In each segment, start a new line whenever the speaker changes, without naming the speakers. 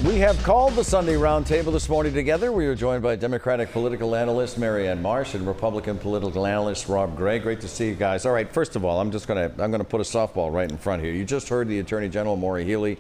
We have called the Sunday Roundtable this morning together. We are joined by Democratic political analyst Marianne Marsh and Republican political analyst Rob Gray. Great to see you guys. All right, first of all, I'm gonna put a softball right in front here. You just heard the Attorney General Maura Healey.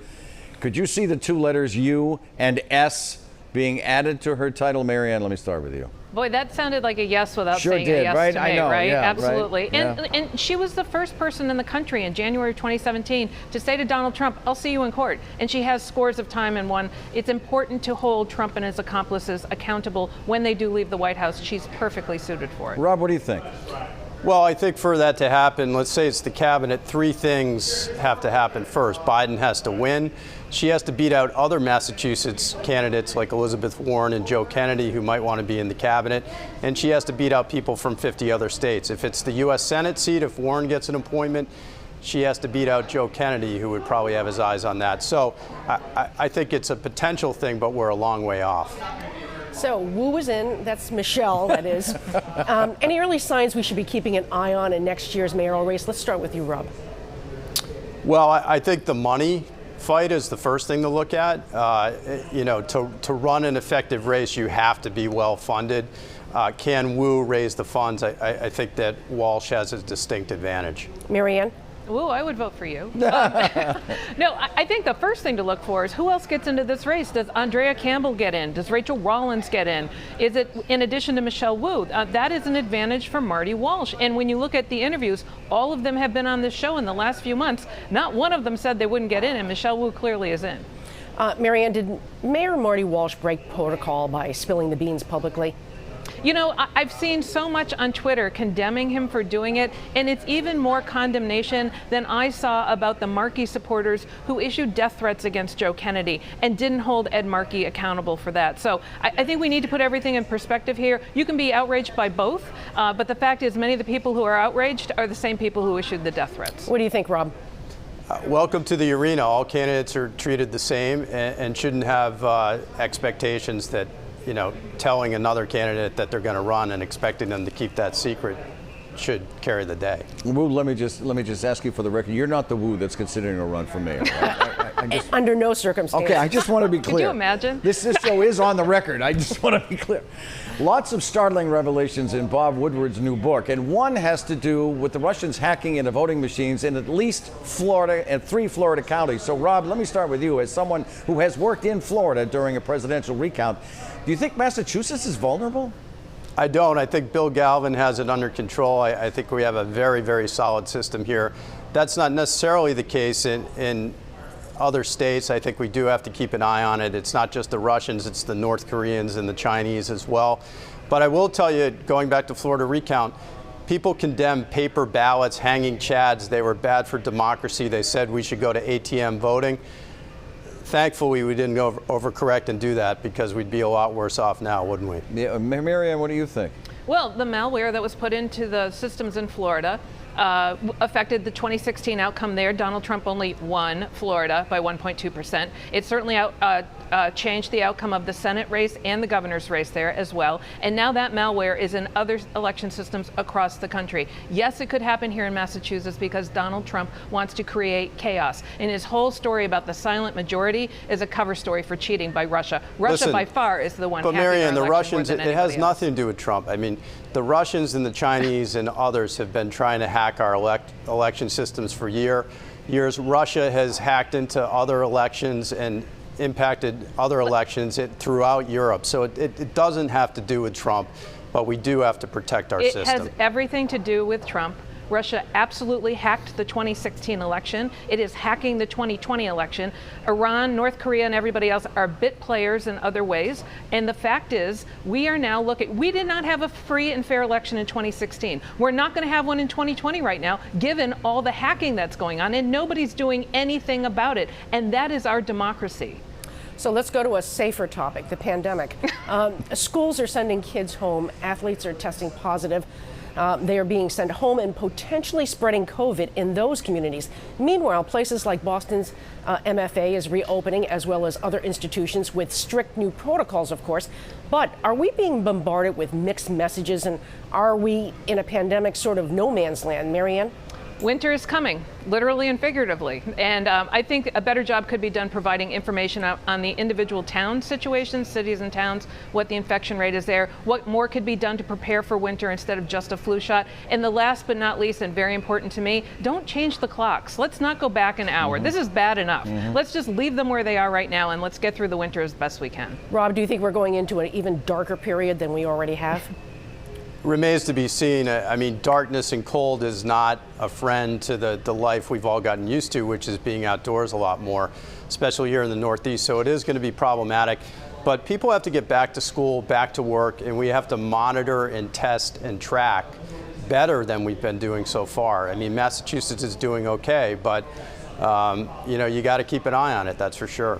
Could you see the two letters U and S being added to her title? Marianne, let me start with you.
Boy, that sounded like a yes without
Sure
saying
did,
a yes
right?
to me,
I know,
right?
yeah,
Absolutely.
right, yeah.
And she was the first person in the country in January of 2017 to say to Donald Trump, I'll see you in court. And she has scores of time and won. It's important to hold Trump and his accomplices accountable when they do leave the White House. She's perfectly suited for it.
Rob, what do you think?
Well, I think for that to happen, let's say it's the cabinet, three things have to happen first. Biden has to win. She has to beat out other Massachusetts candidates like Elizabeth Warren and Joe Kennedy, who might want to be in the cabinet. And she has to beat out people from 50 other states. If it's the U.S. Senate seat, if Warren gets an appointment, she has to beat out Joe Kennedy, who would probably have his eyes on that. So I think it's a potential thing, but we're a long way off.
So Wu is in, that's Michelle, that is. Any early signs we should be keeping an eye on in next year's mayoral race? Let's start with you, Rob.
Well, I think the money fight is the first thing to look at. To run an effective race, you have to be well funded. Can Wu raise the funds? I think that Walsh has a distinct advantage.
Marianne?
Ooh, I would vote for you. No, I think the first thing to look for is who else gets into this race. Does Andrea Campbell get in? Does Rachel Rollins get in? Is it in addition to Michelle Wu? That is an advantage for Marty Walsh. And when you look at the interviews, all of them have been on this show in the last few months. Not one of them said they wouldn't get in, and Michelle Wu clearly is in.
Marianne, did Mayor Marty Walsh break protocol by spilling the beans publicly?
You know, I've seen so much on Twitter condemning him for doing it, and it's even more condemnation than I saw about the Markey supporters who issued death threats against Joe Kennedy and didn't hold Ed Markey accountable for that. So I think we need to put everything in perspective here. You can be outraged by both, but the fact is many of the people who are outraged are the same people who issued the death threats.
What do you think, Rob?
Welcome to the arena. All candidates are treated the same and shouldn't have expectations that, telling another candidate that they're going to run and expecting them to keep that secret should carry the day.
Wu, let me just ask you for the record. You're not the Wu that's considering a run for mayor.
Under no circumstances.
Okay, I just want to be clear.
Could you imagine?
This show is on the record. I just want to be clear. Lots of startling revelations in Bob Woodward's new book, and one has to do with the Russians hacking into voting machines in at least Florida and 3 Florida counties. So, Rob, let me start with you. As someone who has worked in Florida during a presidential recount, do you think Massachusetts is vulnerable?
I don't. I think Bill Galvin has it under control. I think we have a very, very solid system here. That's not necessarily the case in other states. I think we do have to keep an eye on it. It's not just the Russians, it's the North Koreans and the Chinese as well. But I will tell you, going back to Florida recount, people condemned paper ballots, hanging chads. They were bad for democracy. They said we should go to ATM voting. Thankfully, we didn't go overcorrect and do that, because we'd be a lot worse off now, wouldn't we?
Yeah, Marianne, what do you think?
Well, the malware that was put into the systems in Florida affected the 2016 outcome there. Donald Trump only won Florida by 1.2%. It certainly changed the outcome of the Senate race and the governor's race there as well. And now that malware is in other election systems across the country. Yes, it could happen here in Massachusetts because Donald Trump wants to create chaos. And his whole story about the silent majority is a cover story for cheating by Russia. Russia, by far, is the one
But
hacking
Marianne,
our
the
election
Russians,
more than
it has
anybody else.
nothing to do with Trump. I mean, the Russians and the Chinese and others have been trying to hack our election systems for years. Russia has hacked into other elections and impacted other elections throughout Europe. So it doesn't have to do with Trump, but we do have to protect our system.
It has everything to do with Trump. Russia absolutely hacked the 2016 election. It is hacking the 2020 election. Iran, North Korea, and everybody else are bit players in other ways. And the fact is, we are now we did not have a free and fair election in 2016. We're not going to have one in 2020 right now, given all the hacking that's going on, and nobody's doing anything about it. And that is our democracy.
So let's go to a safer topic, the pandemic. Schools are sending kids home. Athletes are testing positive. They are being sent home and potentially spreading COVID in those communities. Meanwhile, places like Boston's MFA is reopening, as well as other institutions with strict new protocols, of course. But are we being bombarded with mixed messages, and are we in a pandemic sort of no man's land? Marianne?
Winter is coming, literally and figuratively. And I think a better job could be done providing information on the individual town situations, cities and towns, what the infection rate is there, what more could be done to prepare for winter instead of just a flu shot. And the last but not least, and very important to me, don't change the clocks. Let's not go back an hour. This is bad enough. Let's just leave them where they are right now, and let's get through the winter as best we can.
Rob, do you think we're going into an even darker period than we already have?
Remains to be seen. I mean, darkness and cold is not a friend to the life we've all gotten used to, which is being outdoors a lot more, especially here in the Northeast. So it is going to be problematic. But people have to get back to school, back to work, and we have to monitor and test and track better than we've been doing so far. I mean, Massachusetts is doing okay, but you know, you got to keep an eye on it, that's for sure.